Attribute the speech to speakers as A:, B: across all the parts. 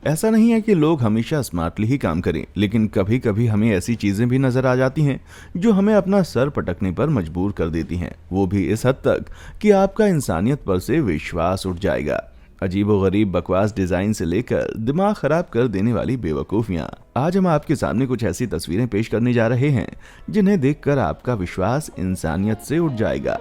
A: ऐसा नहीं है कि लोग हमेशा स्मार्टली ही काम करें, लेकिन कभी कभी हमें ऐसी चीजें भी नजर आ जाती हैं जो हमें अपना सर पटकने पर मजबूर कर देती हैं। वो भी इस हद तक कि आपका इंसानियत पर से विश्वास उठ जाएगा। अजीबोगरीब बकवास डिजाइन से लेकर दिमाग खराब कर देने वाली बेवकूफियां। आज हम आपके सामने कुछ ऐसी तस्वीरें पेश करने जा रहे हैं जिन्हें देखकर आपका विश्वास इंसानियत से उठ जाएगा।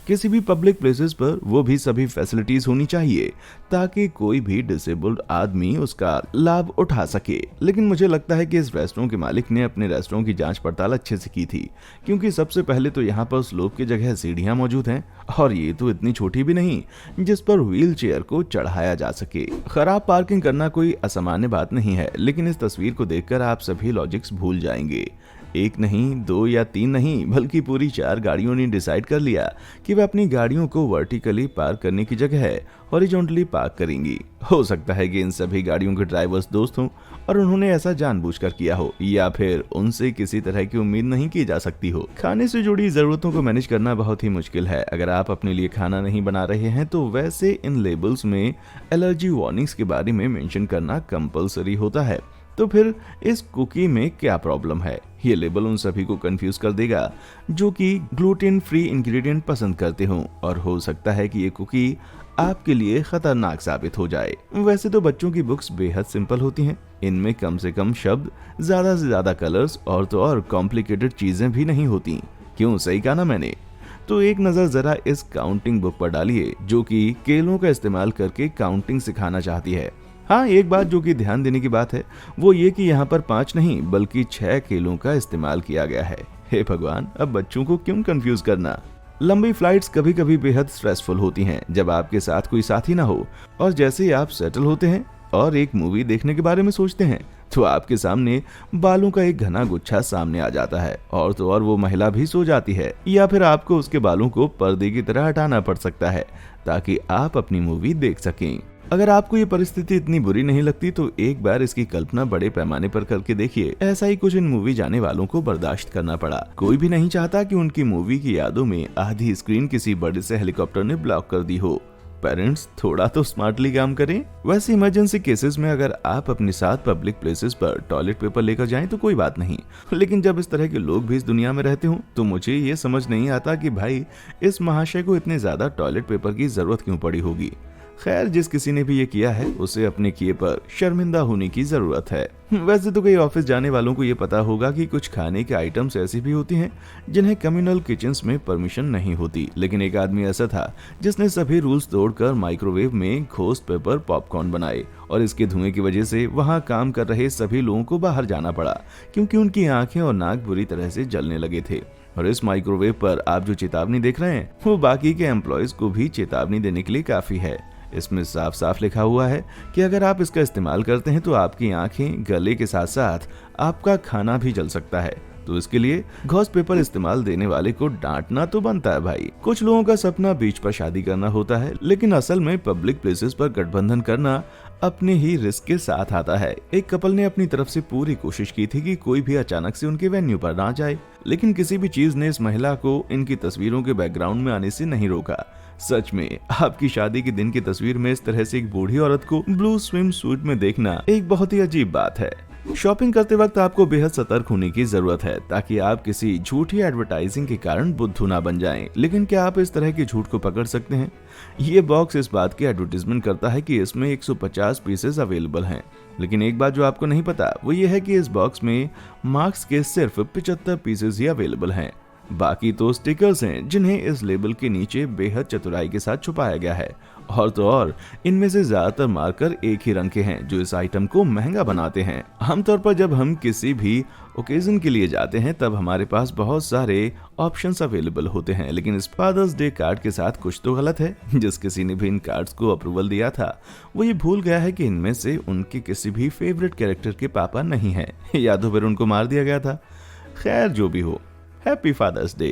A: किसी भी पब्लिक प्लेसेस पर वो भी सभी फैसिलिटीज होनी चाहिए ताकि कोई भी डिसेबल्ड आदमी उसका लाभ उठा सके। लेकिन मुझे लगता है कि इस रेस्टोरेंट के मालिक ने अपने रेस्टोरेंट की जांच पड़ताल अच्छे से की थी, क्योंकि सबसे पहले तो यहाँ पर स्लोप की जगह सीढ़ियाँ मौजूद हैं, और ये तो इतनी छोटी भी नहीं जिस पर व्हील चेयर को चढ़ाया जा सके। खराब पार्किंग करना कोई असामान्य बात नहीं है, लेकिन इस तस्वीर को देखकर आप सभी लॉजिक्स भूल जाएंगे। एक नहीं, दो या तीन नहीं, बल्कि पूरी 4 गाड़ियों ने डिसाइड कर लिया कि वे अपनी गाड़ियों को वर्टिकली पार्क करने की जगह हॉरिजॉन्टली पार्क करेंगी। हो सकता है कि इन सभी गाड़ियों के ड्राइवर्स दोस्त हों और उन्होंने ऐसा जानबूझकर किया हो, या फिर उनसे किसी तरह की उम्मीद नहीं की जा सकती हो। खाने से जुड़ी जरूरतों को मैनेज करना बहुत ही मुश्किल है। अगर आप अपने लिए खाना नहीं बना रहे हैं तो वैसे इन लेबल्स में एलर्जी वार्निंग्स के बारे में मेंशन करना कंपलसरी होता है। तो फिर इस कुकी में क्या प्रॉब्लम है? ये लेबल उन सभी को कंफ्यूज कर देगा जो कि ग्लूटेन फ्री इंग्रेडिएंट पसंद करते हो, और हो सकता है कि ये कुकी आपके लिए खतरनाक साबित हो जाए। वैसे तो बच्चों की बुक्स बेहद सिंपल होती हैं, इनमें कम से कम शब्द, ज्यादा से ज्यादा कलर्स और तो और कॉम्प्लिकेटेड चीजें भी नहीं होती। क्यों, सही कहा ना मैंने? तो एक नजर जरा इस काउंटिंग बुक पर डालिए जो कि केलों का इस्तेमाल करके काउंटिंग सिखाना चाहती है। हाँ, एक बात जो कि ध्यान देने की बात है वो ये कि यहाँ पर 5 नहीं बल्कि 6 केलों का इस्तेमाल किया गया है। हे भगवान, अब बच्चों को क्यों कंफ्यूज करना। लंबी फ्लाइट्स कभी कभी बेहद स्ट्रेसफुल होती हैं जब आपके साथ कोई साथी ना हो, और जैसे ही आप सेटल होते हैं और एक मूवी देखने के बारे में सोचते हैं तो आपके सामने बालों का एक घना गुच्छा सामने आ जाता है, और तो और वो महिला भी सो जाती है, या फिर आपको उसके बालों को पर्दे की तरह हटाना पड़ सकता है ताकि आप अपनी मूवी देख सकें। अगर आपको ये परिस्थिति इतनी बुरी नहीं लगती तो एक बार इसकी कल्पना बड़े पैमाने पर करके देखिए। ऐसा ही कुछ इन मूवी जाने वालों को बर्दाश्त करना पड़ा। कोई भी नहीं चाहता कि उनकी मूवी की यादों में आधी स्क्रीन किसी बड़े से हेलीकॉप्टर ने ब्लॉक कर दी हो। पेरेंट्स, थोड़ा तो स्मार्टली काम करें। वैसे इमरजेंसी केसेस में अगर आप अपने साथ पब्लिक प्लेसेस पर टॉयलेट पेपर लेकर जाएं तो कोई बात नहीं, लेकिन जब इस तरह के लोग भी इस दुनिया में रहते हो तो मुझे ये समझ नहीं आता कि भाई इस महाशय को इतने ज्यादा टॉयलेट पेपर की जरूरत क्यों पड़ी होगी। खैर, जिस किसी ने भी ये किया है उसे अपने किए पर शर्मिंदा होने की जरूरत है। वैसे तो कई ऑफिस जाने वालों को ये पता होगा कि कुछ खाने के आइटम्स ऐसी भी होती हैं जिन्हें कम्युनल किचन्स में परमिशन नहीं होती, लेकिन एक आदमी ऐसा था जिसने सभी रूल्स तोड़कर माइक्रोवेव में घोस्ट पेपर पॉपकॉर्न बनाए, और इसके धुएं की वजह से वहां काम कर रहे सभी लोगों को बाहर जाना पड़ा क्योंकि उनकी आंखें और नाक बुरी तरह से जलने लगे थे। और इस माइक्रोवेव पर आप जो चेतावनी देख रहे हैं वो बाकी के एम्प्लॉयज को भी चेतावनी देने के लिए काफी है। इसमें साफ साफ लिखा हुआ है कि अगर आप इसका इस्तेमाल करते हैं तो आपकी आंखें, गले के साथ साथ आपका खाना भी जल सकता है। तो इसके लिए घोस्ट पेपर इस्तेमाल देने वाले को डांटना तो बनता है भाई। कुछ लोगों का सपना बीच पर शादी करना होता है, लेकिन असल में पब्लिक प्लेसेस पर गठबंधन करना अपने ही रिस्क के साथ आता है। एक कपल ने अपनी तरफ से पूरी कोशिश की थी कि कोई भी अचानक से उनके वेन्यू पर ना जाए, लेकिन किसी भी चीज ने इस महिला को इनकी तस्वीरों के बैकग्राउंड में आने से नहीं रोका। सच में आपकी शादी के दिन की तस्वीर में इस तरह से एक बूढ़ी औरत को ब्लू स्विम सूट में देखना एक बहुत ही अजीब बात है। शॉपिंग करते वक्त आपको बेहद सतर्क होने की जरूरत है ताकि आप किसी झूठी एडवर्टाइजिंग के कारण बुद्धू ना बन जाएं। लेकिन क्या आप इस तरह के झूठ को पकड़ सकते हैं? ये बॉक्स इस बात की एडवर्टाइजमेंट करता है कि इसमें 150 पीसेस अवेलेबल हैं, लेकिन एक बात जो आपको नहीं पता वो ये है कि इस बॉक्स में मार्क्स के सिर्फ 75 पीसेस ही अवेलेबल हैं। बाकी तो स्टिकर्स हैं जिन्हें इस लेबल के नीचे बेहद चतुराई के साथ छुपाया गया है, और तो और इनमें से ज्यादातर मार्कर एक ही रंग के हैं जो इस आइटम को महंगा बनाते हैं। आमतौर पर जब हम किसी भी ओकेजन के लिए जाते हैं तब हमारे पास बहुत सारे ऑप्शंस अवेलेबल होते हैं, लेकिन इस फादर्स डे कार्ड के साथ कुछ तो गलत है। जिस किसी ने भी इन कार्ड्स को अप्रूवल दिया था वो ये भूल गया है कि इनमें से उनके किसी भी फेवरेट कैरेक्टर के पापा नहीं है, या तो फिर उनको मार दिया गया था। खैर, जो भी हो, हैप्पी फादर्स डे।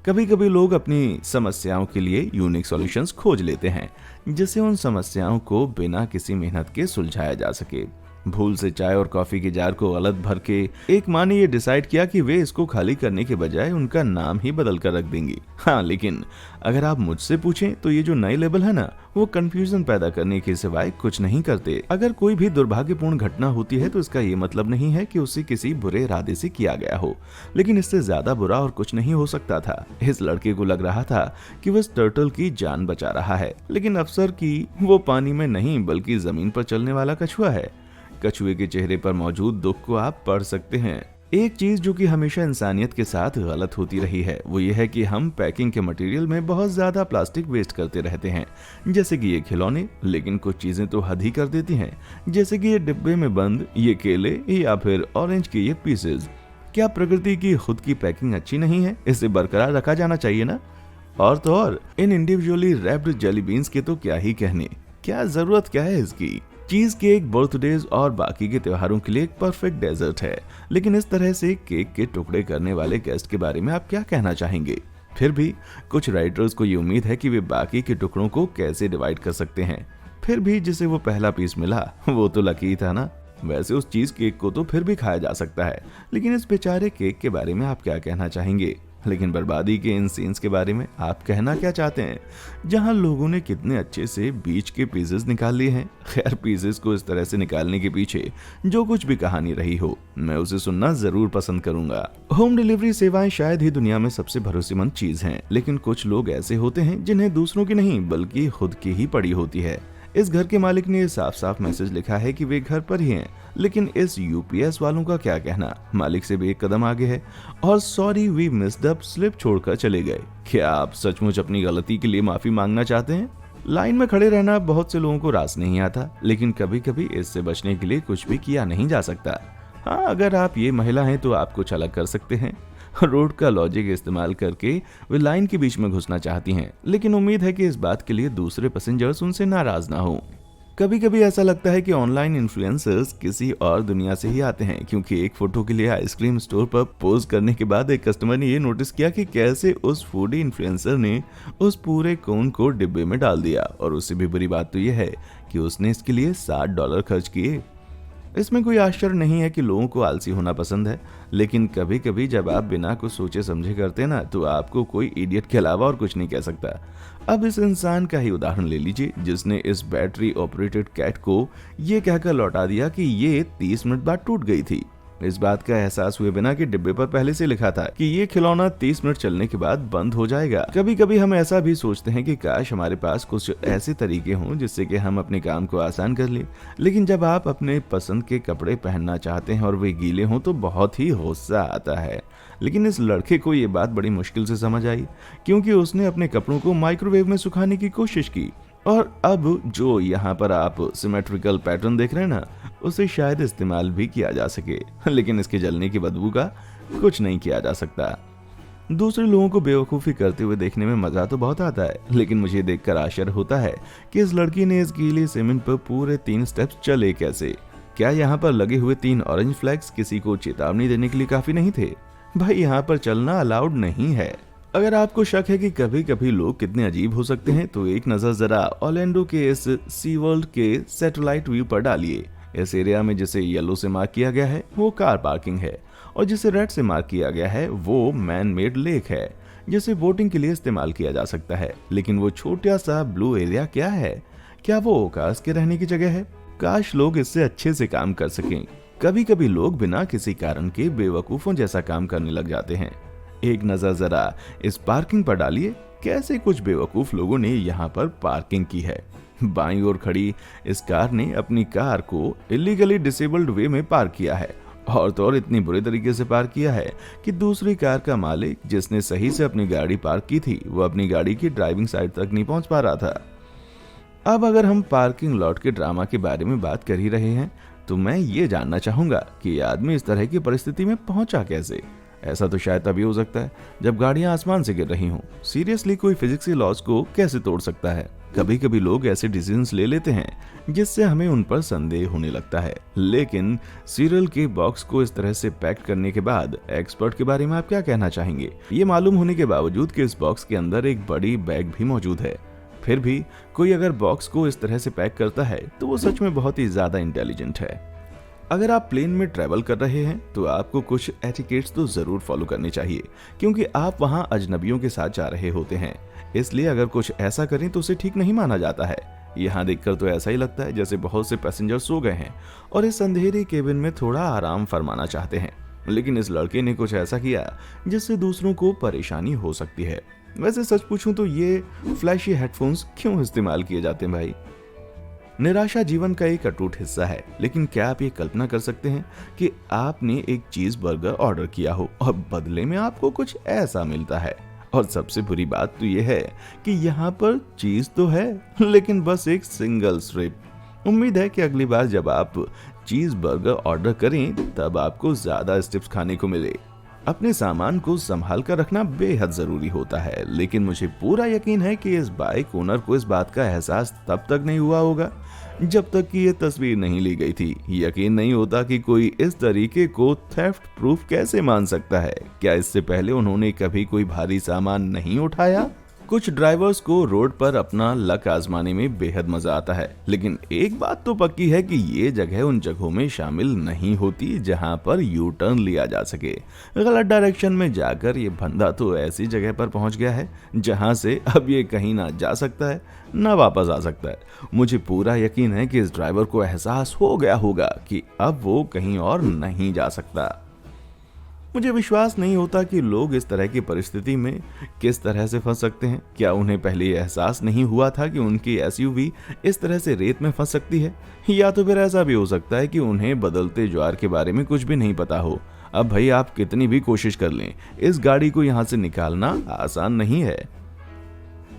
A: कभी कभी लोग अपनी समस्याओं के लिए यूनिक सॉल्यूशंस खोज लेते हैं जिससे उन समस्याओं को बिना किसी मेहनत के सुलझाया जा सके। भूल से चाय और कॉफी के जार को गलत भर के एक माँ ने ये डिसाइड किया कि वे इसको खाली करने के बजाय उनका नाम ही बदल कर रख देंगी। हाँ, लेकिन अगर आप मुझसे पूछें तो ये जो नए लेबल है ना, वो कंफ्यूजन पैदा करने के सिवाय कुछ नहीं करते। अगर कोई भी दुर्भाग्यपूर्ण घटना होती है तो इसका ये मतलब नहीं है कि उसे किसी बुरे इरादे से किया गया हो, लेकिन इससे ज्यादा बुरा और कुछ नहीं हो सकता था। इस लड़के को लग रहा था कि वह टर्टल की जान बचा रहा है, लेकिन अफसर की वो पानी में नहीं बल्कि जमीन पर चलने वाला कछुआ है। कछुए के चेहरे पर मौजूद दुख को आप पढ़ सकते हैं। एक चीज जो कि हमेशा इंसानियत के साथ गलत होती रही है वो ये है कि हम पैकिंग के मटेरियल में बहुत ज्यादा प्लास्टिक वेस्ट करते रहते हैं, जैसे कि ये खिलौने। लेकिन कुछ चीजें तो हद ही कर देती हैं, जैसे कि ये डिब्बे में बंद ये केले या फिर ऑरेंज के ये पीसेज। क्या प्रकृति की खुद की पैकिंग अच्छी नहीं है? इसे बरकरार रखा जाना चाहिए ना। और तो और इन इंडिविजुअली रैप्ड जेली बीन्स के तो क्या ही कहने, क्या जरूरत क्या है इसकी। चीज केक बर्थडेज और बाकी के त्योहारों के लिए एक परफेक्ट डेजर्ट है, लेकिन इस तरह से केक के टुकड़े करने वाले गेस्ट के बारे में आप क्या कहना चाहेंगे? फिर भी कुछ राइटर्स को ये उम्मीद है कि वे बाकी के टुकड़ों को कैसे डिवाइड कर सकते हैं। फिर भी जिसे वो पहला पीस मिला वो तो लकी था ना। वैसे उस चीज केक को तो फिर भी खाया जा सकता है, लेकिन इस बेचारे केक के बारे में आप क्या कहना चाहेंगे? लेकिन बर्बादी के इन सीन्स के बारे में आप कहना क्या चाहते हैं, जहां लोगों ने कितने अच्छे से बीच के पीसेस निकाल लिए हैं। खैर, पीसेस को इस तरह से निकालने के पीछे जो कुछ भी कहानी रही हो, मैं उसे सुनना जरूर पसंद करूंगा। होम डिलीवरी सेवाएं शायद ही दुनिया में सबसे भरोसेमंद चीज हैं, लेकिन कुछ लोग ऐसे होते हैं जिन्हें दूसरों की नहीं बल्कि खुद की ही पड़ी होती है। इस घर के मालिक ने साफ साफ मैसेज लिखा है कि वे घर पर ही हैं, लेकिन इस यूपीएस वालों का क्या कहना? मालिक से भी एक कदम आगे है और sorry we missed up slip छोड़कर चले गए। क्या आप सचमुच अपनी गलती के लिए माफी मांगना चाहते हैं? लाइन में खड़े रहना बहुत से लोगों को रास नहीं आता, लेकिन कभी कभी इससे बचने के लिए कुछ भी किया नहीं जा सकता। हाँ, अगर आप ये महिला हैं तो आप कुछ अलग कर सकते हैं। रोड का लॉजिक इस्तेमाल करके वे लाइन के बीच में घुसना चाहती हैं, लेकिन उम्मीद है कि इस बात के लिए दूसरे पैसेंजर्स उनसे नाराज ना हो। कभी कभी ऐसा लगता है कि ऑनलाइन इन्फ्लुएंसर्स किसी और दुनिया से ही आते हैं, क्योंकि एक फोटो के लिए आइसक्रीम स्टोर पर पोज करने के बाद एक कस्टमर ने ये नोटिस किया कि कैसे उस फूडी इन्फ्लुएंसर ने उस पूरे कोन को डिब्बे में डाल दिया। और उससे भी बुरी बात तो यह है कि उसने इसके लिए $60 खर्च किए। इसमें कोई आश्चर्य नहीं है कि लोगों को आलसी होना पसंद है, लेकिन कभी कभी जब आप बिना कुछ सोचे समझे करते ना, तो आपको कोई इडियट के अलावा और कुछ नहीं कह सकता। अब इस इंसान का ही उदाहरण ले लीजिए, जिसने इस बैटरी ऑपरेटेड कैट को ये कहकर लौटा दिया कि ये 30 मिनट बाद टूट गई थी, इस बात का एहसास हुए बिना कि डिब्बे पर पहले से लिखा था कि ये खिलौना 30 मिनट चलने के बाद बंद हो जाएगा। कभी कभी हम ऐसा भी सोचते हैं कि काश हमारे पास कुछ ऐसे तरीके हों जिससे कि हम अपने काम को आसान कर लें, लेकिन जब आप अपने पसंद के कपड़े पहनना चाहते हैं और वे गीले हों तो बहुत ही गुस्सा आता है। लेकिन इस लड़के को ये बात बड़ी मुश्किल से समझ आई, क्योंकि उसने अपने कपड़ों को माइक्रोवेव में सुखाने की कोशिश की, और अब जो यहाँ पर आप सिमेट्रिकल पैटर्न देख रहे हैं ना, उसे शायद इस्तेमाल भी किया जा सके, लेकिन इसके जलने की बदबू का कुछ नहीं किया जा सकता। दूसरे लोगों को बेवकूफ़ी करते हुए देखने में मजा तो बहुत आता है, लेकिन मुझे देखकर आश्चर्य होता है कि इस लड़की ने इस गीले सीमेंट पर पूरे 3 स्टेप्स चले कैसे। क्या यहाँ पर लगे हुए 3 ऑरेंज फ्लैग्स किसी को चेतावनी देने के लिए काफी नहीं थे? भाई, यहाँ पर चलना अलाउड नहीं है। अगर आपको शक है कि कभी कभी लोग कितने अजीब हो सकते हैं, तो एक नजर जरा ऑरलैंडो के इस सी वर्ल्ड के सैटेलाइट व्यू पर डालिए। इस एरिया में जिसे येलो से मार्क किया गया है वो कार पार्किंग है, और जिसे रेड से मार्क किया गया है वो मैन मेड लेक है, जिसे बोटिंग के लिए इस्तेमाल किया जा सकता है। लेकिन वो छोटा सा ब्लू एरिया क्या है? क्या वो ओकास के रहने की जगह है? काश लोग इससे अच्छे से काम कर सकें। कभी कभी लोग बिना किसी कारण के बेवकूफों जैसा काम करने लग जाते हैं। एक नजर जरा इस पार्किंग पर डालिए, कैसे कुछ बेवकूफ लोगों ने यहाँ पर पार्किंग की है। बाईं ओर खड़ी इस कार ने अपनी कार को इलीगली डिसेबल्ड वे में पार्क किया है, और तो और इतनी बुरे तरीके से पार्क किया है कि दूसरी कार का मालिक जिसने सही से अपनी गाड़ी पार्क की थी वो अपनी गाड़ी की ड्राइविंग साइड तक नहीं पहुंच पा रहा था। अब अगर हम पार्किंग लॉट के ड्रामा के बारे में बात कर ही रहे हैं, तो मैं ये जानना चाहूंगा कि ये आदमी इस तरह की परिस्थिति में पहुंचा कैसे। ऐसा तो शायद तभी हो सकता है जब गाड़ियां आसमान से गिर रही हों। सीरियसली, कोई फिजिक्स के लॉज को कैसे तोड़ सकता है? कभी कभी लोग ऐसे डिसीजंस ले लेते हैं जिससे हमें उन पर संदेह होने लगता है। लेकिन सीरियल के बॉक्स को इस तरह से पैक करने के बाद एक्सपर्ट के बारे में आप क्या कहना चाहेंगे? ये मालूम होने के बावजूद कि इस बॉक्स के अंदर एक बड़ी बैग भी मौजूद है, फिर भी कोई अगर बॉक्स को इस तरह से पैक करता है तो वो सच में बहुत ही ज्यादा इंटेलिजेंट है। अगर आप प्लेन में ट्रैवल कर रहे हैं तो आपको कुछ एटिकेट्स तो जरूर फॉलो करने चाहिए, क्योंकि आप वहां अजनबियों के साथ जा रहे होते हैं। इसलिए अगर कुछ ऐसा करें तो उसे ठीक नहीं माना जाता है। यहाँ देखकर तो ऐसा ही लगता है जैसे बहुत से पैसेंजर सो गए हैं और इस अंधेरे केबिन में थोड़ा आराम फरमाना चाहते हैं। लेकिन इस लड़के ने कुछ ऐसा किया जिससे दूसरों को परेशानी हो सकती है। वैसे सच पूछूं तो ये फ्लैशी हेडफोन्स क्यों इस्तेमाल किए जाते हैं भाई? निराशा जीवन का एक अटूट हिस्सा है, लेकिन क्या आप ये कल्पना कर सकते हैं कि आपने एक चीज बर्गर ऑर्डर किया हो और बदले में आपको कुछ ऐसा मिलता है? और सबसे बुरी बात तो ये है कि यहाँ पर चीज तो है, लेकिन बस एक सिंगल स्ट्रिप। उम्मीद है कि अगली बार जब आप चीज बर्गर ऑर्डर करें तब आपको ज्यादा स्ट्रिप्स खाने को मिले। अपने सामान को संभाल कर रखना बेहद जरूरी होता है, लेकिन मुझे पूरा यकीन है कि इस बाइक ओनर को इस बात का एहसास तब तक नहीं हुआ होगा जब तक कि ये तस्वीर नहीं ली गई थी। यकीन नहीं होता कि कोई इस तरीके को थेफ्ट प्रूफ कैसे मान सकता है। क्या इससे पहले उन्होंने कभी कोई भारी सामान नहीं उठाया? कुछ ड्राइवर्स को रोड पर अपना लक आजमाने में बेहद मजा आता है, लेकिन एक बात तो पक्की है कि ये जगह उन जगहों में शामिल नहीं होती जहां पर यू टर्न लिया जा सके। गलत डायरेक्शन में जाकर ये बंदा तो ऐसी जगह पर पहुंच गया है जहां से अब ये कहीं ना जा सकता है ना वापस आ सकता है। मुझे पूरा यकीन है कि इस ड्राइवर को एहसास हो गया होगा कि अब वो कहीं और नहीं जा सकता। मुझे विश्वास नहीं होता कि लोग इस तरह की परिस्थिति में किस तरह से फंस सकते हैं। क्या उन्हें पहले ये एहसास नहीं हुआ था कि उनकी एसयूवी इस तरह से रेत में फंस सकती है? या तो फिर ऐसा भी हो सकता है कि उन्हें बदलते ज्वार के बारे में कुछ भी नहीं पता हो। अब भाई आप कितनी भी कोशिश कर लें, इस गाड़ी को यहाँ से निकालना आसान नहीं है।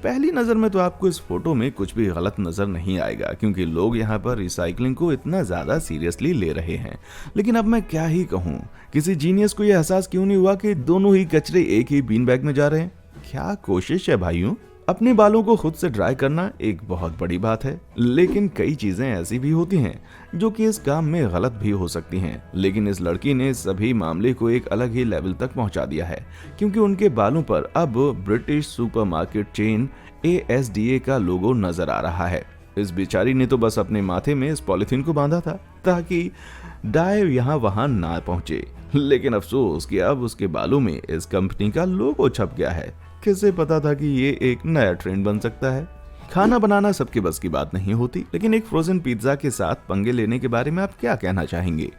A: पहली नजर में तो आपको इस फोटो में कुछ भी गलत नजर नहीं आएगा, क्योंकि लोग यहाँ पर रिसाइकलिंग को इतना ज्यादा सीरियसली ले रहे हैं। लेकिन अब मैं क्या ही कहूँ, किसी जीनियस को यह एहसास क्यों नहीं हुआ कि दोनों ही कचरे एक ही बीन बैग में जा रहे हैं? क्या कोशिश है भाइयों। अपने बालों को खुद से ड्राई करना एक बहुत बड़ी बात है, लेकिन कई चीजें ऐसी भी होती हैं जो कि इस काम में गलत भी हो सकती हैं। लेकिन इस लड़की ने सभी मामले को एक अलग ही लेवल तक पहुंचा दिया है, क्योंकि उनके बालों पर अब ब्रिटिश सुपरमार्केट चेन ASDA का लोगो नजर आ रहा है। इस बेचारी ने तो बस अपने माथे में इस पॉलिथीन को बांधा था ताकि डाय यहाँ वहां ना पहुंचे, लेकिन अफसोस कि अब उसके बालों में इस कंपनी का लोगो छप गया है। किसे पता था कि ये एक नया ट्रेंड बन सकता है। खाना बनाना सबके बस की बात नहीं होती, लेकिन एक फ्रोजन पिज्जा के साथ पंगे लेने के बारे में आप क्या कहना चाहेंगे,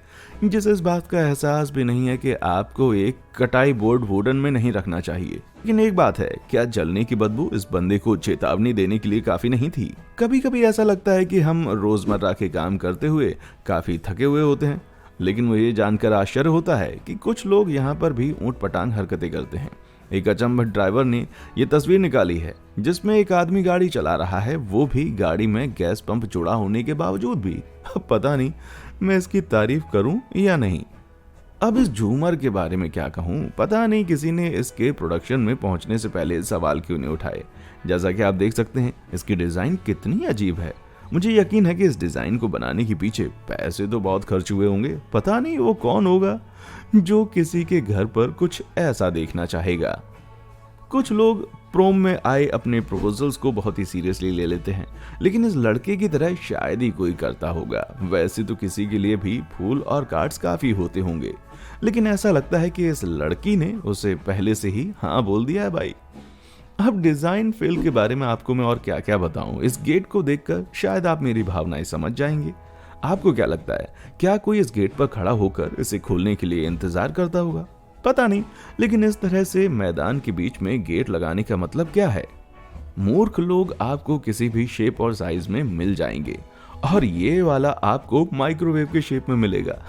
A: जिसे इस बात का एहसास भी नहीं है कि आपको एक कटाई बोर्ड वुडन में नहीं रखना चाहिए। लेकिन एक बात है, क्या जलने की बदबू इस बंदे को चेतावनी देने के लिए काफी नहीं थी? कभी कभी ऐसा लगता है कि हम रोजमर्रा के काम करते हुए काफी थके हुए होते हैं, लेकिन मुझे जानकर आश्चर्य होता है कि कुछ लोग यहाँ पर भी ऊंट पटांग हरकतें करते हैं। एक अचंभत ड्राइवर ने ये तस्वीर निकाली है जिसमें एक आदमी गाड़ी चला रहा है, वो भी गाड़ी में गैस पंप जुड़ा होने के बावजूद भी। अब पता नहीं मैं इसकी तारीफ करूं या नहीं। अब इस झूमर के बारे में क्या कहूं, पता नहीं किसी ने इसके प्रोडक्शन में पहुंचने से पहले सवाल क्यों नहीं उठाए। जैसा कि आप देख सकते हैं, इसकी डिजाइन कितनी अजीब है। मुझे यकीन है कि इस डिजाइन को बनाने के पीछे पैसे तो बहुत खर्च हुए होंगे। पता नहीं वो कौन होगा जो किसी के घर पर कुछ ऐसा देखना चाहेगा। कुछ लोग प्रोम में आए अपने प्रपोजल्स को बहुत ही सीरियसली ले लेते हैं, लेकिन इस लड़के की तरह शायद ही कोई करता होगा। वैसे तो किसी के लिए भी फूल और कार्ड्स काफी होते होंगे, लेकिन ऐसा लगता है कि इस लड़की ने उसे पहले से ही हाँ बोल दिया है भाई। अब डिजाइन फेल के बारे में आपको मैं और क्या क्या बताऊं। इस गेट को देखकर शायद आप मेरी भावनाएं समझ जाएंगे। आपको क्या लगता है, क्या कोई इस गेट पर खड़ा होकर इसे खोलने के लिए इंतजार करता होगा? पता नहीं, लेकिन इस तरह से मैदान के बीच में गेट लगाने का मतलब क्या है? मूर्ख लोग आपको किसी भी शेप और साइज में मिल जाएंगे, और ये वाला आपको माइक्रोवेव के शेप में मिलेगा।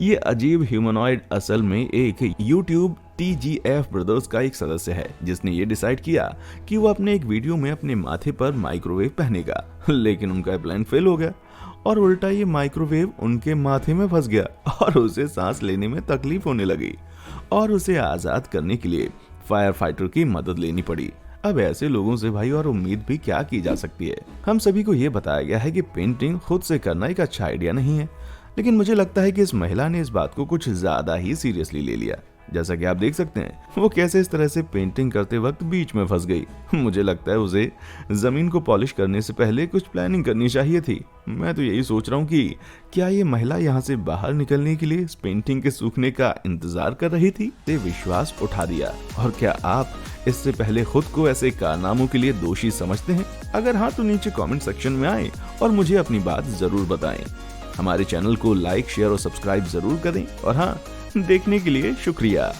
A: ये अजीब ह्यूमनॉइड असल में एक YouTube TGF ब्रदर्स का एक सदस्य है, जिसने ये डिसाइड किया कि वो अपने एक वीडियो में अपने माथे पर माइक्रोवेव पहनेगा, लेकिन उनका प्लान फेल हो गया और उल्टा ये माइक्रोवेव उनके माथे में फंस गया और उसे सांस लेने में तकलीफ होने लगी और उसे आजाद करने के लिए फायर फाइटर की मदद लेनी पड़ी। अब ऐसे लोगों से भाई और उम्मीद भी क्या की जा सकती है। हम सभी को ये बताया गया है कि पेंटिंग खुद से करना एक अच्छा आइडिया नहीं है, लेकिन मुझे लगता है कि इस महिला ने इस बात को कुछ ज्यादा ही सीरियसली ले लिया। जैसा कि आप देख सकते हैं वो कैसे इस तरह से पेंटिंग करते वक्त बीच में फंस गई। मुझे लगता है उसे जमीन को पॉलिश करने से पहले कुछ प्लानिंग करनी चाहिए थी। मैं तो यही सोच रहा हूँ कि क्या ये महिला यहाँ से बाहर निकलने के लिए इस पेंटिंग के सूखने का इंतजार कर रही थी? ये विश्वास उठा दिया। और क्या आप इससे पहले खुद को ऐसे कारनामों के लिए दोषी समझते हैं? अगर हाँ तो नीचे कमेंट सेक्शन में आए और मुझे अपनी बात जरूर बताएं। हमारे चैनल को लाइक, शेयर और सब्सक्राइब जरूर करें। और हाँ, देखने के लिए शुक्रिया।